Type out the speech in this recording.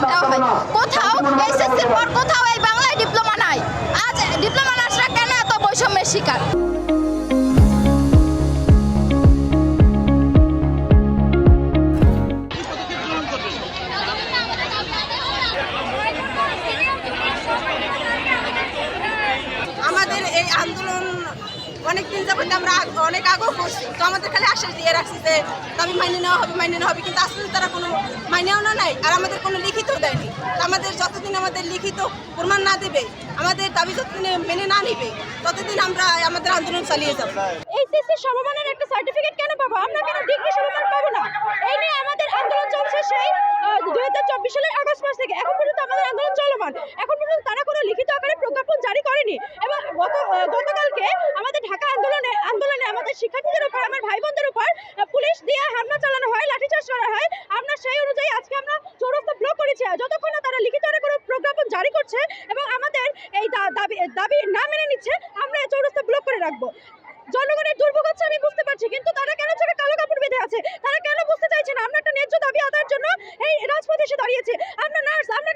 দেওয়া হয়। কোথাও এসএসসির পর কোথাও এই বাংলায় ডিপ্লোমা নাই। আজ ডিপ্লোমা নার্সরা কেন এত বৈষম্যের শিকার? আমাদের এই আন্দোলন অনেকদিন যাবত আমরা অনেক আগেও করছি, তো আমাদের খালি আশ্বাস দিয়ে রাখছি যে দাবি মাইনে নেওয়া হবে, কিন্তু আসলে তারা কোনো মাইনেও না নাই, আর আমাদের কোনো লিখিত দেয়নি। আমাদের যতদিন আমাদের লিখিত প্রমাণ না দেবে, আমাদের দাবি যতদিন মেনে না নিবে, ততদিন আমরা আমাদের আন্দোলন চালিয়ে যাব। এইচএসসি সমমানের একটা সার্টিফিকেট কেন পাবো আমরা, কেন ডিগ্রি সমমান পাবো না? এই নিয়ে আমাদের আন্দোলন চলছে সেই 2024 সালের আগস্ট মাস থেকে। এখন পর্যন্ত আমাদের আন্দোলন চলমান। এখন পর্যন্ত তারা কোনো লিখিত আকারে প্রজ্ঞাপন জারি করেনি। এবং গতকালকে আমাদের ঢাকা আন্দোলনে আমাদের শিক্ষার্থীদের উপর, আমার ভাই বোনদের উপর পুলিশ দিয়ে হামলা চালানো হয়, লাঠিচার্জ করা হয়। আমরা সেই অনুযায়ী আজকে আমরা চৌরাস্তা ব্লক করেছি। যতক্ষণ না তারা লিখিত আকারে কোনো প্রজ্ঞাপন জারি করছে এবং আমাদের এই দাবি না মেনে নিচ্ছে, আমরা এই চৌরাস্তা ব্লক করে রাখবো। জনগণের দুর্ভোগ হচ্ছে আমি বুঝতে পারছি, কিন্তু তারা কেন চোখে কালো কাপড় বেঁধে আছে? তারা কেন বুঝতে চাইছে না আমরা একটা ন্যায্য দাবি আদায়ের জন্য এই রাজপথে এসে দাঁড়িয়েছে? আমরা নার্স, আমরা